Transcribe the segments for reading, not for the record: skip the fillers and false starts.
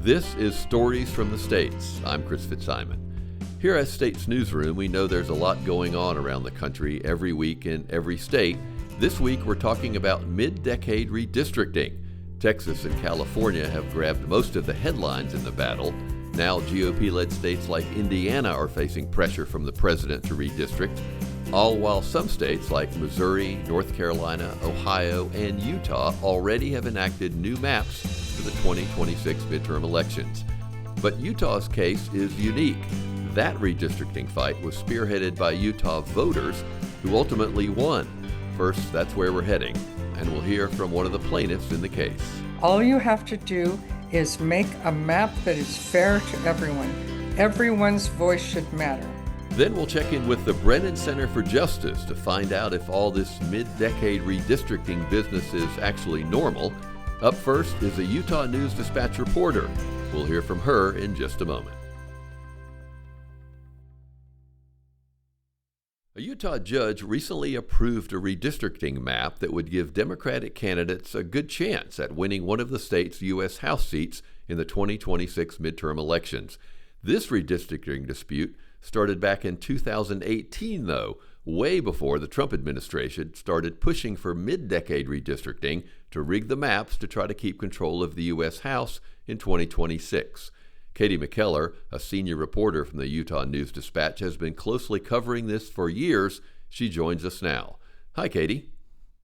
This is Stories from the States. I'm Chris Fitzsimon. Here at States Newsroom, we know there's a lot going on around the country every week in every state. This week, we're talking about mid-decade redistricting. Texas and California have grabbed most of the headlines in the battle. Now, GOP-led states like Indiana are facing pressure from the president to redistrict, all while some states like Missouri, North Carolina, Ohio, and Utah already have enacted new maps for the 2026 midterm elections. But Utah's case is unique. That redistricting fight was spearheaded by Utah voters who ultimately won. First, that's where we're heading, and we'll hear from one of the plaintiffs in the case. All you have to do is make a map that is fair to everyone. Everyone's voice should matter. Then we'll check in with the Brennan Center for Justice to find out if all this mid-decade redistricting business is actually normal. Up first is a Utah News Dispatch reporter. We'll hear from her in just a moment. A Utah judge recently approved a redistricting map that would give Democratic candidates a good chance at winning one of the state's U.S. House seats in the 2026 midterm elections. This redistricting dispute started back in 2018, though, way before the Trump administration started pushing for mid-decade redistricting to rig the maps to try to keep control of the U.S. House in 2026. Katie McKellar, a senior reporter from the Utah News Dispatch, has been closely covering this for years. She joins us now. Hi, Katie.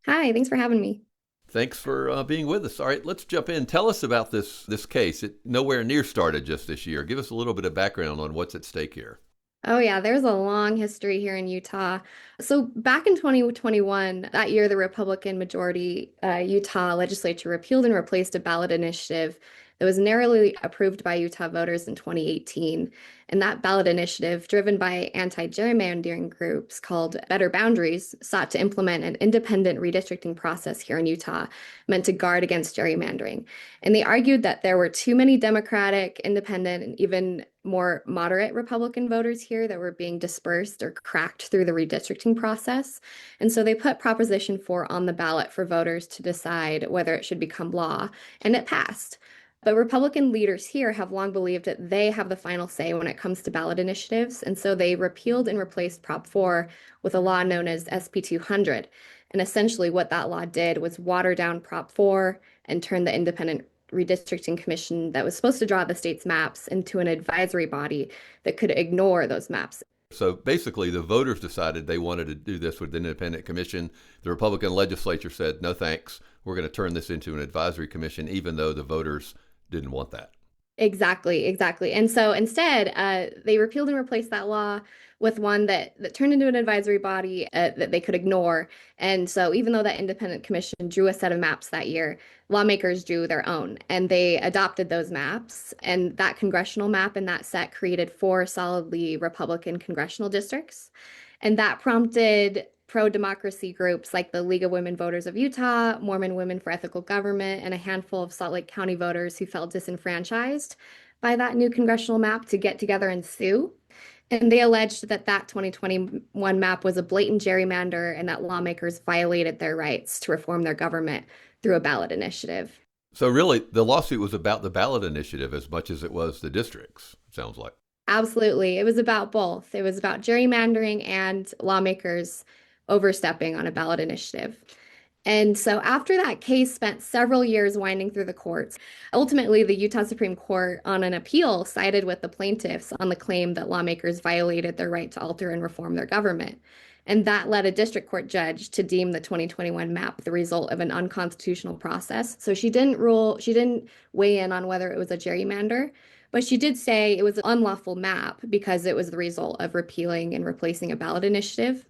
Hi, thanks for having me. Thanks for being with us. All right, let's jump in. Tell us about this case. It nowhere near started just this year. Give us a little bit of background on what's at stake here. Oh, yeah, there's a long history here in Utah. So back in 2021, that year, the Republican majority Utah legislature repealed and replaced a ballot initiative that was narrowly approved by Utah voters in 2018. And that ballot initiative, driven by anti-gerrymandering groups called Better Boundaries, sought to implement an independent redistricting process here in Utah meant to guard against gerrymandering. And they argued that there were too many Democratic, independent, and even more moderate Republican voters here that were being dispersed or cracked through the redistricting process. And so they put Proposition 4 on the ballot for voters to decide whether it should become law, and it passed. But Republican leaders here have long believed that they have the final say when it comes to ballot initiatives, and so they repealed and replaced Prop 4 with a law known as SB 200. And essentially what that law did was water down Prop 4 and turn the Independent Redistricting Commission that was supposed to draw the state's maps into an advisory body that could ignore those maps. So basically, the voters decided they wanted to do this with the independent commission. The Republican legislature said, no thanks, we're going to turn this into an advisory commission, even though the voters didn't want that. Exactly. And so instead, they repealed and replaced that law with one that turned into an advisory body that they could ignore. And so even though that independent commission drew a set of maps that year, lawmakers drew their own, and they adopted those maps. And that congressional map and that set created 4 solidly Republican congressional districts. And that prompted pro-democracy groups like the League of Women Voters of Utah, Mormon Women for Ethical Government, and a handful of Salt Lake County voters who felt disenfranchised by that new congressional map to get together and sue. And they alleged that that 2021 map was a blatant gerrymander and that lawmakers violated their rights to reform their government through a ballot initiative. So really, the lawsuit was about the ballot initiative as much as it was the districts, it sounds like. Absolutely. It was about both. It was about gerrymandering and lawmakers overstepping on a ballot initiative. And so after that case spent several years winding through the courts, ultimately the Utah Supreme Court on an appeal sided with the plaintiffs on the claim that lawmakers violated their right to alter and reform their government. And that led a district court judge to deem the 2021 map the result of an unconstitutional process. So she didn't weigh in on whether it was a gerrymander, but she did say it was an unlawful map because it was the result of repealing and replacing a ballot initiative.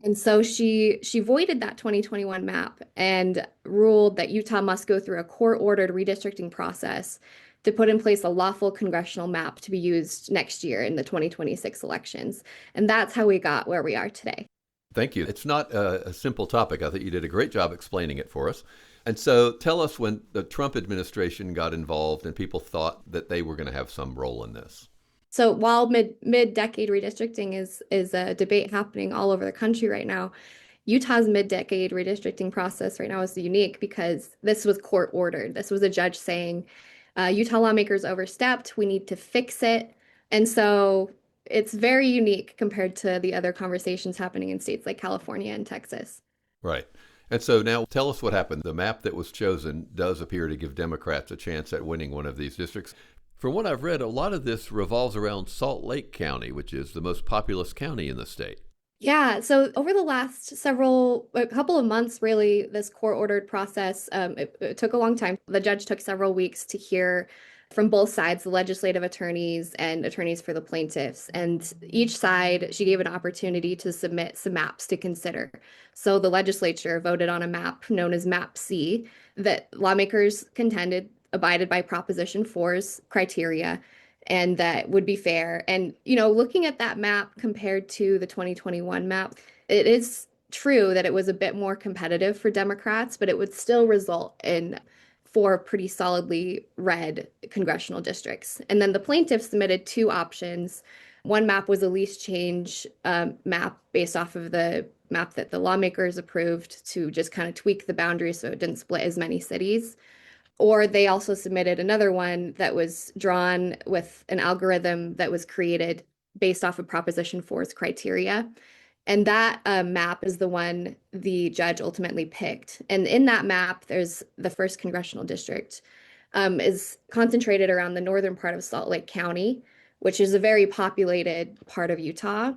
And so she voided that 2021 map and ruled that Utah must go through a court-ordered redistricting process to put in place a lawful congressional map to be used next year in the 2026 elections. And that's how we got where we are today. Thank you. It's not a simple topic. I think you did a great job explaining it for us. And so tell us when the Trump administration got involved and people thought that they were going to have some role in this. So while mid-decade redistricting is a debate happening all over the country right now, Utah's mid-decade redistricting process right now is unique because this was court-ordered. This was a judge saying, Utah lawmakers overstepped. We need to fix it. And so it's very unique compared to the other conversations happening in states like California and Texas. Right. And so now tell us what happened. The map that was chosen does appear to give Democrats a chance at winning one of these districts. From what I've read, a lot of this revolves around Salt Lake County, which is the most populous county in the state. Yeah, so over the last a couple of months, really, this court-ordered process, it took a long time. The judge took several weeks to hear from both sides, the legislative attorneys and attorneys for the plaintiffs. And each side, she gave an opportunity to submit some maps to consider. So the legislature voted on a map known as Map C that lawmakers contended abided by Proposition 4's criteria and that would be fair. And, looking at that map compared to the 2021 map, it is true that it was a bit more competitive for Democrats, but it would still result in 4 pretty solidly red congressional districts. And then the plaintiffs submitted 2 options. One map was a lease change map based off of the map that the lawmakers approved to just kind of tweak the boundaries so it didn't split as many cities. Or they also submitted another one that was drawn with an algorithm that was created based off of Proposition 4's criteria. And that map is the one the judge ultimately picked. And in that map, there's the 1st congressional district is concentrated around the northern part of Salt Lake County, which is a very populated part of Utah.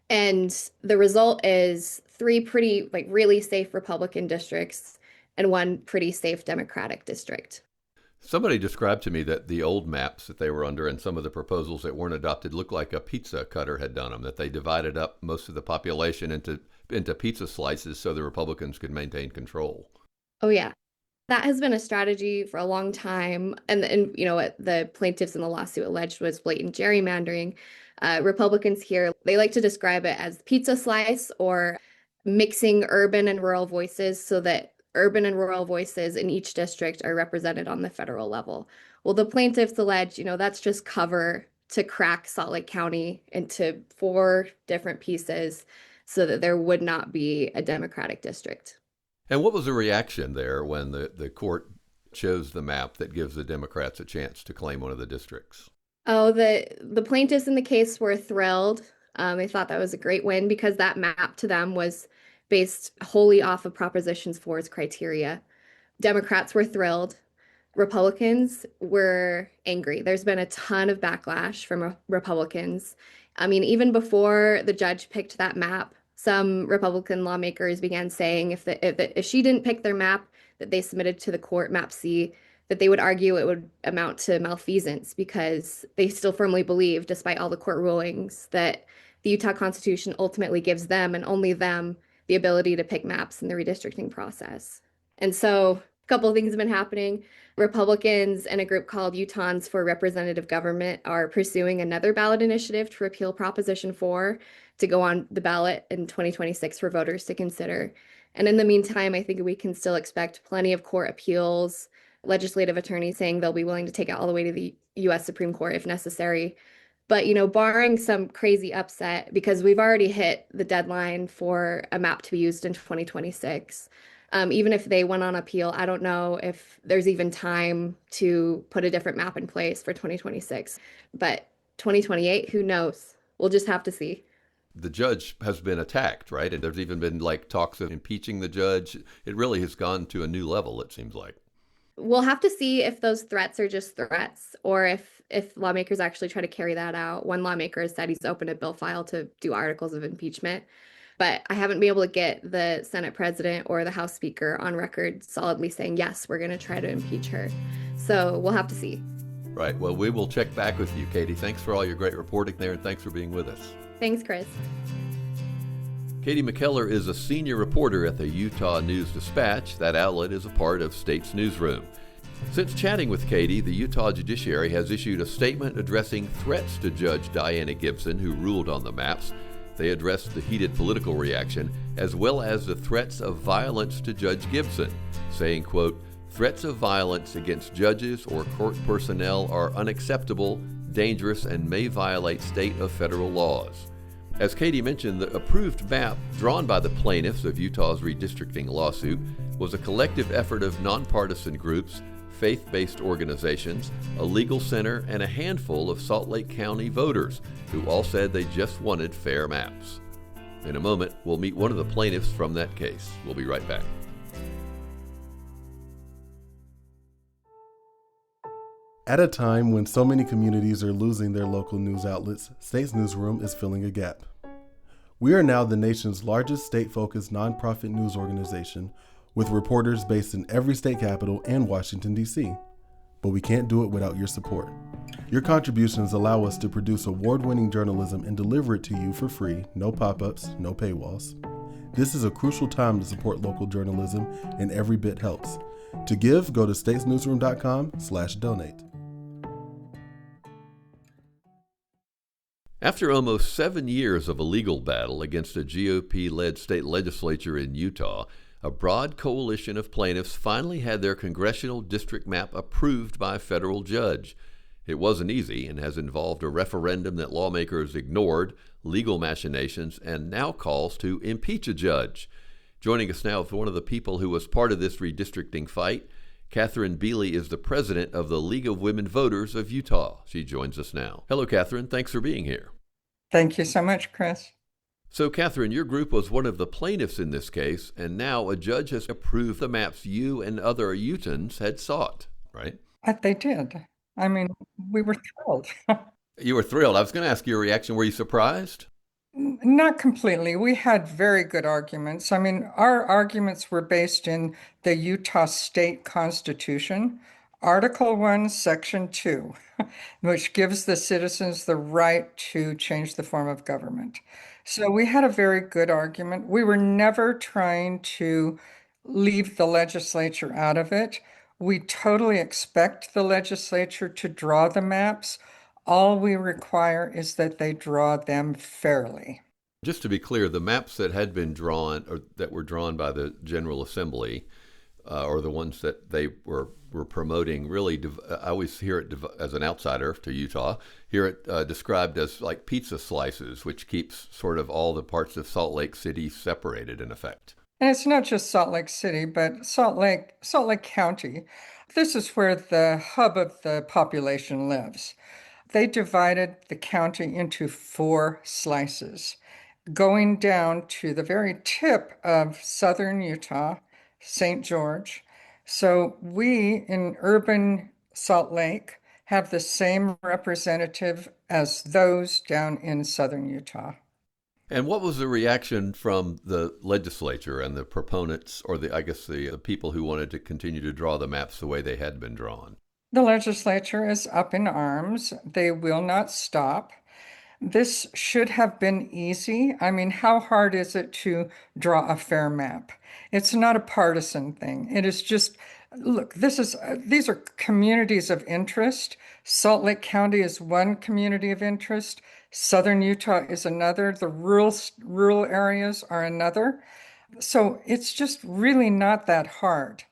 And the result is 3 pretty, really safe Republican districts and 1 pretty safe Democratic district. Somebody described to me that the old maps that they were under and some of the proposals that weren't adopted looked like a pizza cutter had done them, that they divided up most of the population into pizza slices so the Republicans could maintain control. Oh, yeah. That has been a strategy for a long time. And what the plaintiffs in the lawsuit alleged was blatant gerrymandering. Republicans here, they like to describe it as pizza slice or mixing urban and rural voices so that urban and rural voices in each district are represented on the federal level. Well, the plaintiffs allege, that's just cover to crack Salt Lake County into 4 different pieces so that there would not be a Democratic district. And what was the reaction there when the court chose the map that gives the Democrats a chance to claim one of the districts? Oh, the plaintiffs in the case were thrilled. They thought that was a great win because that map to them was based wholly off of Proposition 4's criteria. Democrats were thrilled. Republicans were angry. There's been a ton of backlash from Republicans. I mean, even before the judge picked that map, some Republican lawmakers began saying if she didn't pick their map that they submitted to the court, Map C, that they would argue it would amount to malfeasance because they still firmly believe, despite all the court rulings, that the Utah Constitution ultimately gives them and only them the ability to pick maps in the redistricting process. And so a couple of things have been happening. Republicans and a group called Utahns for Representative Government are pursuing another ballot initiative to repeal Proposition 4 to go on the ballot in 2026 for voters to consider. And in the meantime, I think we can still expect plenty of court appeals, legislative attorneys saying they'll be willing to take it all the way to the U.S. Supreme Court if necessary. But, barring some crazy upset, because we've already hit the deadline for a map to be used in 2026, even if they went on appeal, I don't know if there's even time to put a different map in place for 2026. But 2028, who knows? We'll just have to see. The judge has been attacked, right? And there's even been talks of impeaching the judge. It really has gone to a new level, it seems like. We'll have to see if those threats are just threats or if lawmakers actually try to carry that out. One lawmaker has said he's opened a bill file to do articles of impeachment, but I haven't been able to get the Senate president or the House Speaker on record solidly saying, yes, we're going to try to impeach her. So we'll have to see. Right. Well, we will check back with you, Katie. Thanks for all your great reporting there, and thanks for being with us. Thanks, Chris. Katie McKellar is a senior reporter at the Utah News-Dispatch. That outlet is a part of States Newsroom. Since chatting with Katie, the Utah judiciary has issued a statement addressing threats to Judge Diana Gibson, who ruled on the maps. They addressed the heated political reaction, as well as the threats of violence to Judge Gibson, saying, quote, "Threats of violence against judges or court personnel are unacceptable, dangerous, and may violate state or federal laws." As Katie mentioned, the approved map drawn by the plaintiffs of Utah's redistricting lawsuit was a collective effort of nonpartisan groups, faith-based organizations, a legal center, and a handful of Salt Lake County voters who all said they just wanted fair maps. In a moment, we'll meet one of the plaintiffs from that case. We'll be right back. At a time when so many communities are losing their local news outlets, States Newsroom is filling a gap. We are now the nation's largest state-focused nonprofit news organization with reporters based in every state capital and Washington, D.C. But we can't do it without your support. Your contributions allow us to produce award-winning journalism and deliver it to you for free, no pop-ups, no paywalls. This is a crucial time to support local journalism, and every bit helps. To give, go to statesnewsroom.com/donate. After almost 7 years of a legal battle against a GOP-led state legislature in Utah, a broad coalition of plaintiffs finally had their congressional district map approved by a federal judge. It wasn't easy and has involved a referendum that lawmakers ignored, legal machinations, and now calls to impeach a judge. Joining us now is one of the people who was part of this redistricting fight. Catherine Bealey is the president of the League of Women Voters of Utah. She joins us now. Hello, Catherine. Thanks for being here. Thank you so much, Chris. So, Catherine, your group was one of the plaintiffs in this case, and now a judge has approved the maps you and other Utahns had sought, right? They did. I mean, we were thrilled. You were thrilled. I was going to ask your reaction. Were you surprised? Not completely. We had very good arguments. I mean, our arguments were based in the Utah State Constitution, Article 1, Section 2, which gives the citizens the right to change the form of government. So we had a very good argument. We were never trying to leave the legislature out of it. We totally expect the legislature to draw the maps. All we require is that they draw them fairly. Just to be clear, the maps that had been drawn or that were drawn by the General Assembly or the ones that they were promoting really, I always hear it as an outsider to Utah, hear it described as like pizza slices, which keeps sort of all the parts of Salt Lake City separated in effect. And it's not just Salt Lake City, but Salt Lake County. This is where the hub of the population lives. They divided the county into 4 slices, going down to the very tip of southern Utah, St. George. So we in urban Salt Lake have the same representative as those down in southern Utah. And what was the reaction from the legislature and the proponents, or the people who wanted to continue to draw the maps the way they had been drawn? The legislature is up in arms. They will not stop. This should have been easy. I mean, how hard is it to draw a fair map? It's not a partisan thing. It is just, look, these are communities of interest. Salt Lake County is one community of interest. Southern Utah is another. The rural areas are another. So it's just really not that hard.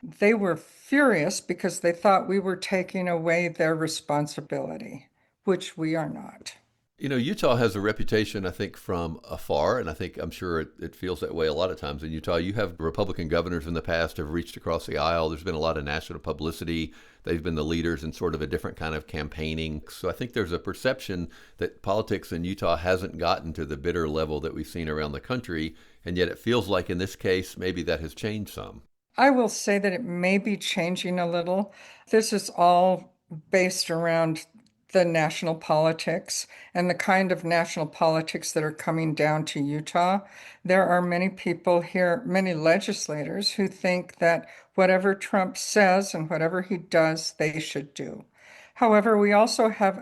They were furious because they thought we were taking away their responsibility, which we are not. You know, Utah has a reputation, I think, from afar, and I'm sure it feels that way a lot of times in Utah. You have Republican governors in the past have reached across the aisle. There's been a lot of national publicity. They've been the leaders in sort of a different kind of campaigning. So I think there's a perception that politics in Utah hasn't gotten to the bitter level that we've seen around the country, and yet it feels like in this case, maybe that has changed some. I will say that it may be changing a little. This is all based around the national politics and the kind of national politics that are coming down to Utah. There are many people here, many legislators who think that whatever Trump says and whatever he does, they should do. However, we also have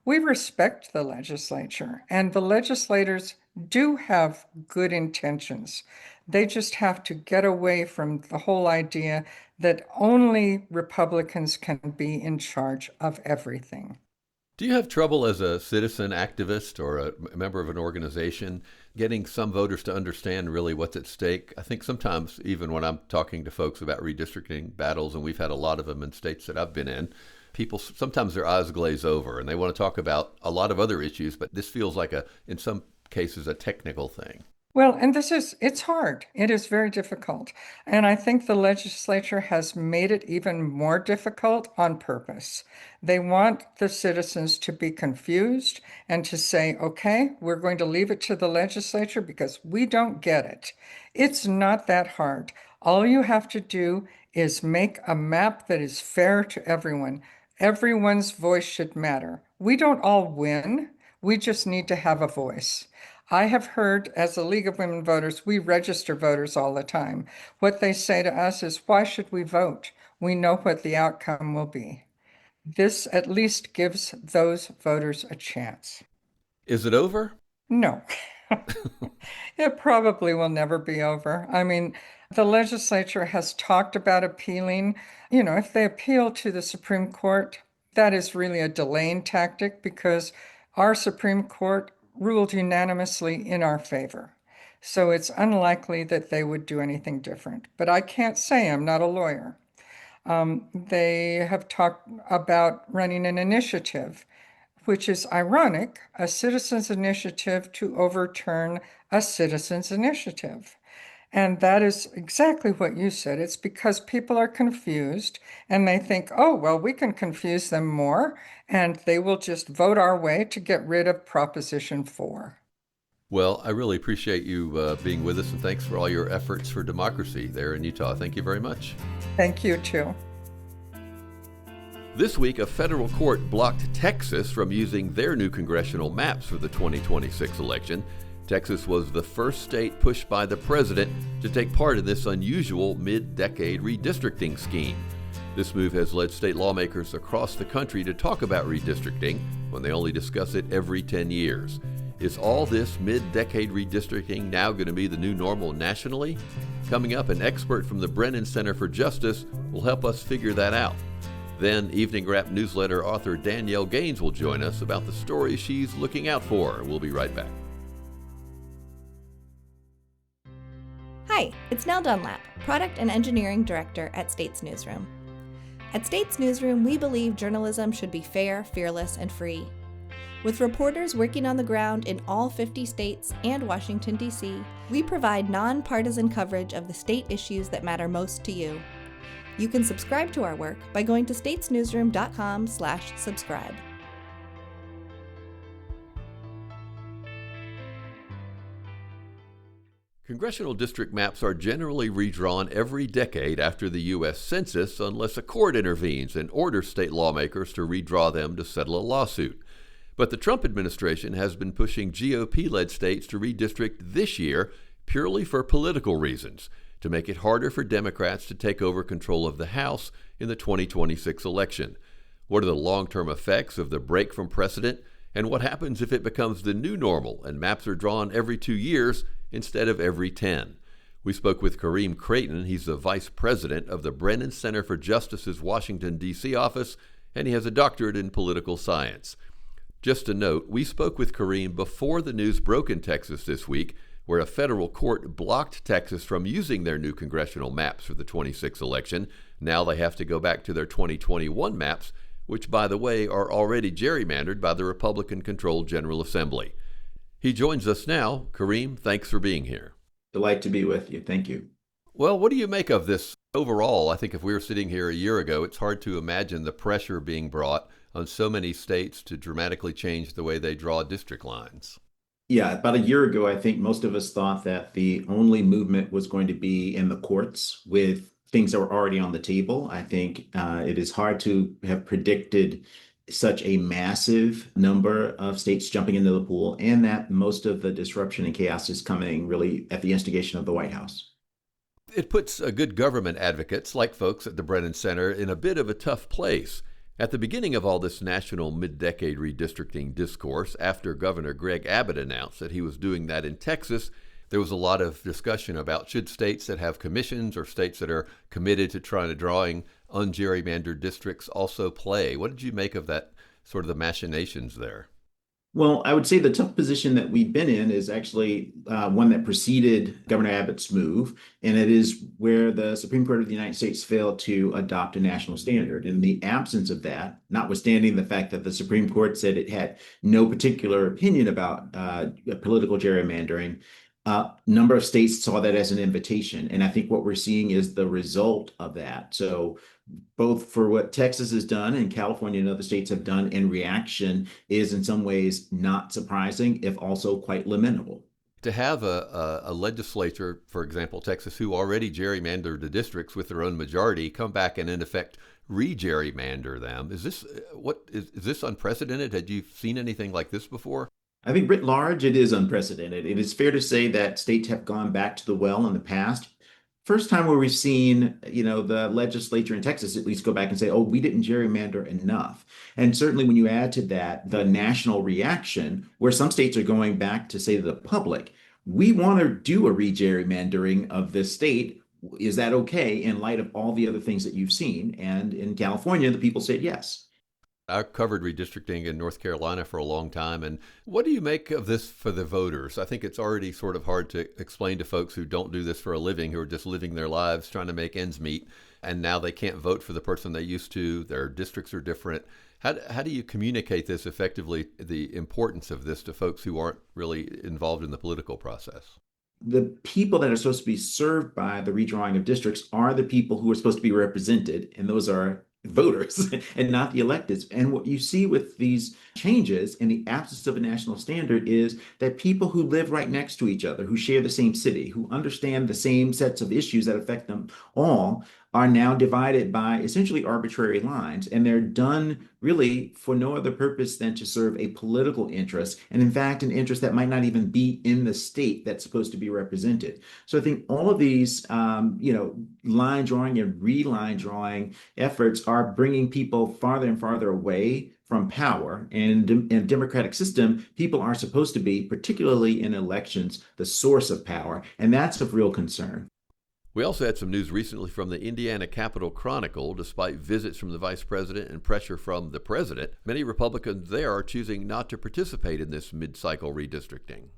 we respect the legislature, and the legislators do have good intentions. They just have to get away from the whole idea that only Republicans can be in charge of everything. Do you have trouble as a citizen activist or a member of an organization getting some voters to understand really what's at stake? I think sometimes, even when I'm talking to folks about redistricting battles, and we've had a lot of them in states that I've been in, people, sometimes their eyes glaze over and they want to talk about a lot of other issues, but this feels like in some cases, a technical thing. Well, and it's hard. It is very difficult. And I think the legislature has made it even more difficult on purpose. They want the citizens to be confused and to say, okay, we're going to leave it to the legislature because we don't get it. It's not that hard. All you have to do is make a map that is fair to everyone. Everyone's voice should matter. We don't all win. We just need to have a voice. I have heard, as a League of Women Voters, we register voters all the time. What they say to us is, why should we vote? We know what the outcome will be. This at least gives those voters a chance. Is it over? No, it probably will never be over. I mean, the legislature has talked about appealing. If they appeal to the Supreme Court, that is really a delaying tactic because our Supreme Court ruled unanimously in our favor. So it's unlikely that they would do anything different. But I can't say, I'm not a lawyer. They have talked about running an initiative, which is ironic, a citizen's initiative to overturn a citizen's initiative. And that is exactly what you said. It's because people are confused and they think, oh, well, we can confuse them more and they will just vote our way to get rid of Proposition 4. Well, I really appreciate you being with us, and thanks for all your efforts for democracy there in Utah. Thank you very much. Thank you, too. This week, a federal court blocked Texas from using their new congressional maps for the 2026 election. Texas was the first state pushed by the president to take part in this unusual mid-decade redistricting scheme. This move has led state lawmakers across the country to talk about redistricting when they only discuss it every 10 years. Is all this mid-decade redistricting now going to be the new normal nationally? Coming up, an expert from the Brennan Center for Justice will help us figure that out. Then, Evening Wrap newsletter author Danielle Gaines will join us about the stories she's looking out for. We'll be right back. Hi, it's Nell Dunlap, Product and Engineering Director at States Newsroom. At States Newsroom, we believe journalism should be fair, fearless, and free. With reporters working on the ground in all 50 states and Washington, D.C., we provide nonpartisan coverage of the state issues that matter most to you. You can subscribe to our work by going to statesnewsroom.com/subscribe. Congressional district maps are generally redrawn every decade after the U.S. Census unless a court intervenes and orders state lawmakers to redraw them to settle a lawsuit. But the Trump administration has been pushing GOP-led states to redistrict this year purely for political reasons, to make it harder for Democrats to take over control of the House in the 2026 election. What are the long-term effects of the break from precedent, and what happens if it becomes the new normal and maps are drawn every 2 years instead of every 10? We spoke with Kareem Creighton. He's the vice president of the Brennan Center for Justice's Washington, D.C. office, and he has a doctorate in political science. Just a note, we spoke with Kareem before the news broke in Texas this week, where a federal court blocked Texas from using their new congressional maps for the 26 election. Now they have to go back to their 2021 maps, which, by the way, are already gerrymandered by the Republican-controlled General Assembly. He joins us now. Kareem, thanks for being here. Delight to be with you. Thank you. Well, what do you make of this overall? I think if we were sitting here a year ago, it's hard to imagine the pressure being brought on so many states to dramatically change the way they draw district lines. Yeah, about a year ago, I think most of us thought that the only movement was going to be in the courts with things that were already on the table. I think it is hard to have predicted such a massive number of states jumping into the pool, and that most of the disruption and chaos is coming really at the instigation of the White House. It puts good government advocates, like folks at the Brennan Center, in a bit of a tough place. At the beginning of all this national mid-decade redistricting discourse, after Governor Greg Abbott announced that he was doing that in Texas, there was a lot of discussion about should states that have commissions or states that are committed to trying to drawing ungerrymandered districts also play. What did you make of that, sort of the machinations there? Well, I would say the tough position that we've been in is actually one that preceded Governor Abbott's move, and it is where the Supreme Court of the United States failed to adopt a national standard. In the absence of that, notwithstanding the fact that the Supreme Court said it had no particular opinion about political gerrymandering, A number of states saw that as an invitation. And I think what we're seeing is the result of that. So both for what Texas has done and California and other states have done in reaction is in some ways not surprising, if also quite lamentable. To have a legislature, for example, Texas, who already gerrymandered the districts with their own majority, come back and in effect re-gerrymander them. Is this unprecedented? Had you seen anything like this before? I think writ large, it is unprecedented. It is fair to say that states have gone back to the well in the past. First time where we've seen, the legislature in Texas at least go back and say, oh, we didn't gerrymander enough. And certainly when you add to that the national reaction, where some states are going back to say to the public, we want to do a re-gerrymandering of this state. Is that okay in light of all the other things that you've seen? And in California, the people said yes. I covered redistricting in North Carolina for a long time. And what do you make of this for the voters? I think it's already sort of hard to explain to folks who don't do this for a living, who are just living their lives trying to make ends meet. And now they can't vote for the person they used to. Their districts are different. How do you communicate this effectively, the importance of this to folks who aren't really involved in the political process? The people that are supposed to be served by the redrawing of districts are the people who are supposed to be represented, and those are voters and not the electeds. And what you see with these changes in the absence of a national standard is that people who live right next to each other, who share the same city, who understand the same sets of issues that affect them all, are now divided by essentially arbitrary lines. And they're done really for no other purpose than to serve a political interest. And in fact, an interest that might not even be in the state that's supposed to be represented. So I think all of these, line drawing and reline drawing efforts are bringing people farther and farther away from power. And in a democratic system, people are supposed to be, particularly in elections, the source of power. And that's of real concern. We also had some news recently from the Indiana Capitol Chronicle. Despite visits from the vice president and pressure from the president, many Republicans there are choosing not to participate in this mid-cycle redistricting.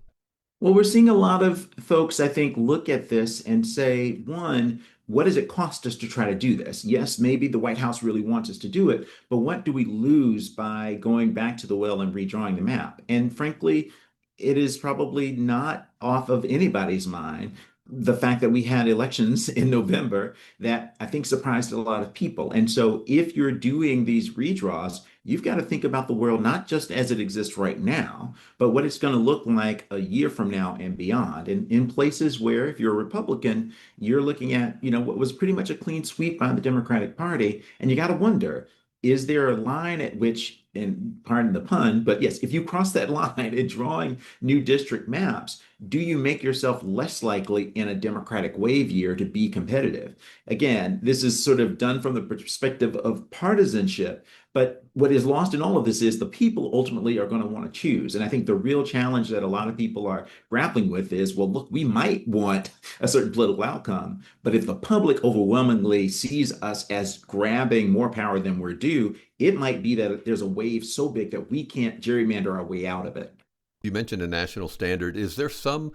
Well, we're seeing a lot of folks, I think, look at this and say, one, what does it cost us to try to do this? Yes, maybe the White House really wants us to do it, but what do we lose by going back to the well and redrawing the map? And frankly, it is probably not off of anybody's mind. The fact that we had elections in November that I think surprised a lot of people. And so if you're doing these redraws, you've got to think about the world not just as it exists right now, but what it's going to look like a year from now and beyond. And in places where, if you're a Republican, you're looking at, what was pretty much a clean sweep by the Democratic Party. And you got to wonder, is there a line at which, and pardon the pun, but yes, if you cross that line in drawing new district maps, do you make yourself less likely in a Democratic wave year to be competitive? Again, this is sort of done from the perspective of partisanship, but what is lost in all of this is the people ultimately are going to want to choose. And I think the real challenge that a lot of people are grappling with is, well, look, we might want a certain political outcome, but if the public overwhelmingly sees us as grabbing more power than we're due, it might be that there's a wave so big that we can't gerrymander our way out of it. You mentioned a national standard. Is there some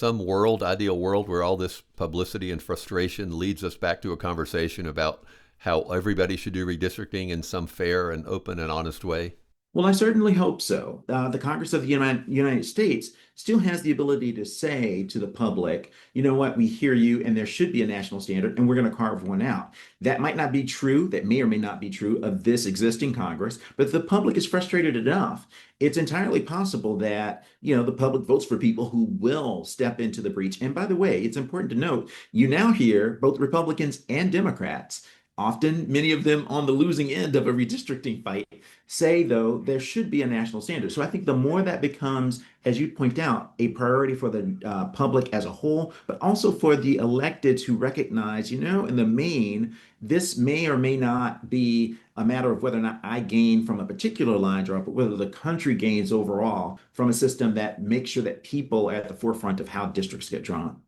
ideal world, where all this publicity and frustration leads us back to a conversation about how everybody should do redistricting in some fair and open and honest way? Well, I certainly hope so. The Congress of the United States still has the ability to say to the public, you know what, we hear you, and there should be a national standard, and we're going to carve one out. That might not be true, that may or may not be true of this existing Congress, but if the public is frustrated enough, it's entirely possible that, the public votes for people who will step into the breach. And by the way, it's important to note, you now hear both Republicans and Democrats, often many of them on the losing end of a redistricting fight, say, though, there should be a national standard. So I think the more that becomes, as you point out, a priority for the public as a whole, but also for the electeds who recognize, in the main, this may or may not be a matter of whether or not I gain from a particular line draw, but whether the country gains overall from a system that makes sure that people are at the forefront of how districts get drawn.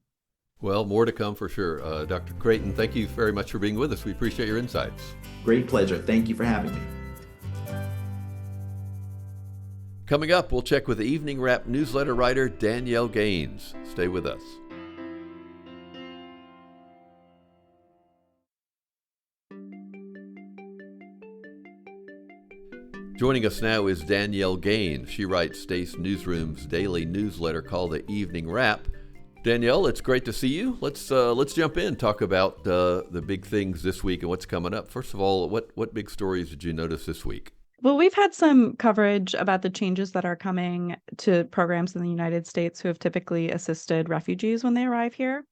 Well, more to come for sure. Dr. Creighton, thank you very much for being with us. We appreciate your insights. Great pleasure. Thank you for having me. Coming up, we'll check with the Evening Wrap newsletter writer Danielle Gaines. Stay with us. Joining us now is Danielle Gaines. She writes States Newsroom's daily newsletter called the Evening Wrap. Danielle, it's great to see you. Let's jump in, talk about the big things this week and what's coming up. First of all, what big stories did you notice this week? Well, we've had some coverage about the changes that are coming to programs in the United States who have typically assisted refugees when they arrive here.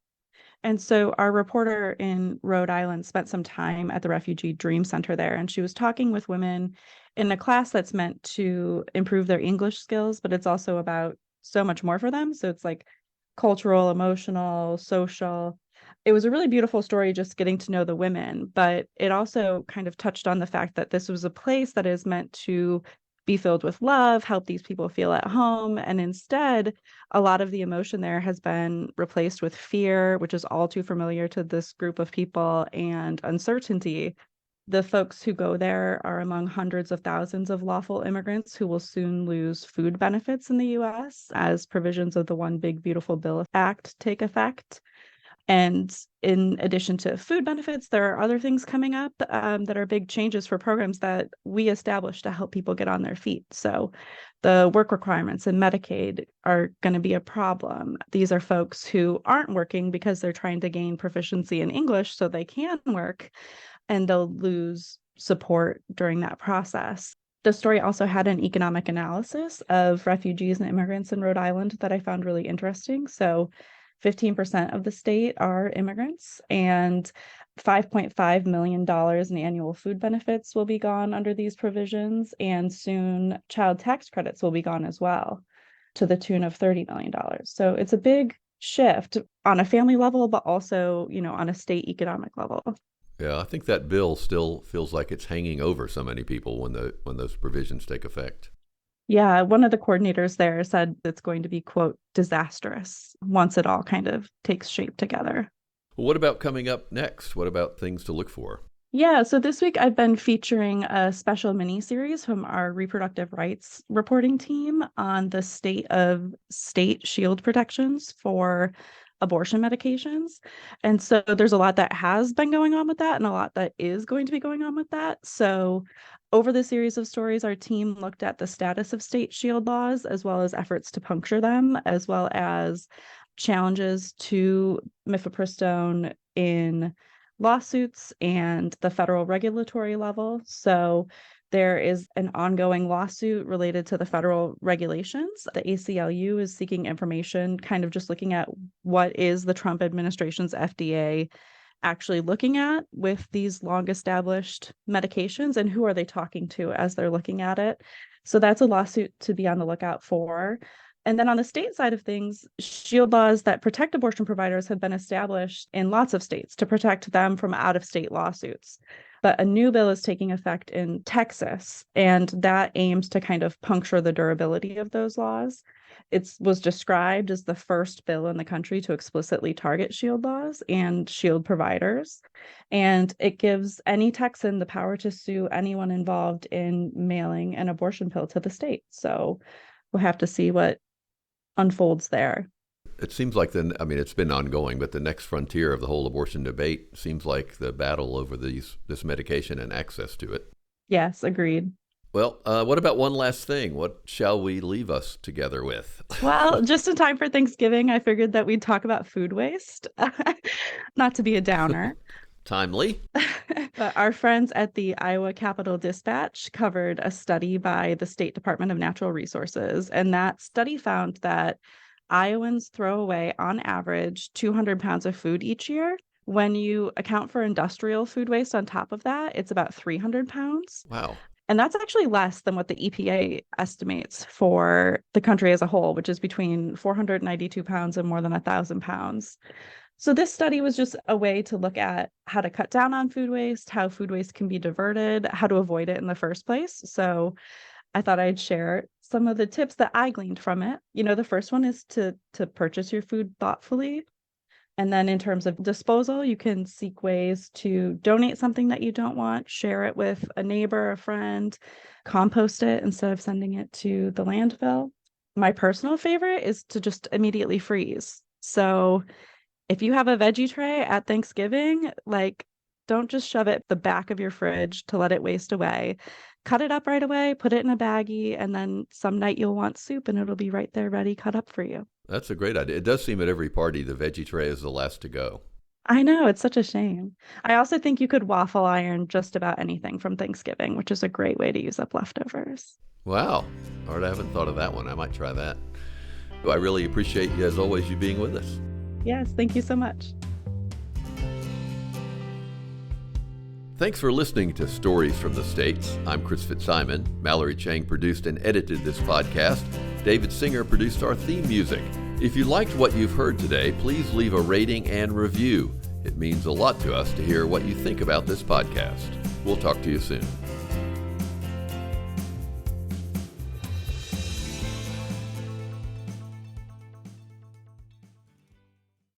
And so our reporter in Rhode Island spent some time at the Refugee Dream Center there, and she was talking with women in a class that's meant to improve their English skills, but it's also about so much more for them. So it's like cultural, emotional, social. It was a really beautiful story just getting to know the women, but it also kind of touched on the fact that this was a place that is meant to be filled with love, help these people feel at home. And instead, a lot of the emotion there has been replaced with fear, which is all too familiar to this group of people, and uncertainty. The folks who go there are among hundreds of thousands of lawful immigrants who will soon lose food benefits in the US as provisions of the One Big Beautiful Bill Act take effect. And in addition to food benefits, there are other things coming up that are big changes for programs that we established to help people get on their feet. So the work requirements in Medicaid are going to be a problem. These are folks who aren't working because they're trying to gain proficiency in English so they can work, and they'll lose support during that process. The story also had an economic analysis of refugees and immigrants in Rhode Island that I found really interesting. So 15% of the state are immigrants, and $5.5 million in annual food benefits will be gone under these provisions, and soon child tax credits will be gone as well, to the tune of $30 million. So it's a big shift on a family level, but also, on a state economic level. Yeah, I think that bill still feels like it's hanging over so many people when those provisions take effect. Yeah, one of the coordinators there said it's going to be, quote, disastrous once it all kind of takes shape together. Well, what about coming up next? What about things to look for? Yeah, so this week I've been featuring a special mini-series from our reproductive rights reporting team on the state of state shield protections for abortion medications. And so there's a lot that has been going on with that and a lot that is going to be going on with that. So over the series of stories, our team looked at the status of state shield laws, as well as efforts to puncture them, as well as challenges to mifepristone in lawsuits and the federal regulatory level. So there is an ongoing lawsuit related to the federal regulations. The ACLU is seeking information, kind of just looking at what is the Trump administration's FDA actually looking at with these long established medications, and who are they talking to as they're looking at it. So that's a lawsuit to be on the lookout for. And then on the state side of things, shield laws that protect abortion providers have been established in lots of states to protect them from out-of-state lawsuits. But a new bill is taking effect in Texas, and that aims to kind of puncture the durability of those laws. It was described as the first bill in the country to explicitly target shield laws and shield providers. And it gives any Texan the power to sue anyone involved in mailing an abortion pill to the state. So we'll have to see what unfolds there. It seems like it's been ongoing, but the next frontier of the whole abortion debate seems like the battle over this medication and access to it. Yes, agreed. Well, what about one last thing? What shall we leave us together with? Well, just in time for Thanksgiving, I figured that we'd talk about food waste. Not to be a downer. Timely. But our friends at the Iowa Capitol Dispatch covered a study by the State Department of Natural Resources, and that study found that Iowans throw away, on average, 200 pounds of food each year. When you account for industrial food waste on top of that, it's about 300 pounds. Wow. And that's actually less than what the EPA estimates for the country as a whole, which is between 492 pounds and more than 1,000 pounds. So this study was just a way to look at how to cut down on food waste, how food waste can be diverted, how to avoid it in the first place. So I thought I'd share some of the tips that I gleaned from it. The first one is to purchase your food thoughtfully. And then in terms of disposal, you can seek ways to donate something that you don't want, share it with a neighbor, a friend, compost it instead of sending it to the landfill. My personal favorite is to just immediately freeze. So if you have a veggie tray at Thanksgiving, don't just shove it at the back of your fridge to let it waste away. Cut it up right away, put it in a baggie, and then some night you'll want soup and it'll be right there ready, cut up for you. That's a great idea. It does seem at every party the veggie tray is the last to go. I know, it's such a shame. I also think you could waffle iron just about anything from Thanksgiving, which is a great way to use up leftovers. Wow. All right, I haven't thought of that one. I might try that. I really appreciate you, as always, you being with us. Yes, thank you so much. Thanks for listening to Stories from the States. I'm Chris Fitzsimon. Mallory Chang produced and edited this podcast. David Singer produced our theme music. If you liked what you've heard today, please leave a rating and review. It means a lot to us to hear what you think about this podcast. We'll talk to you soon.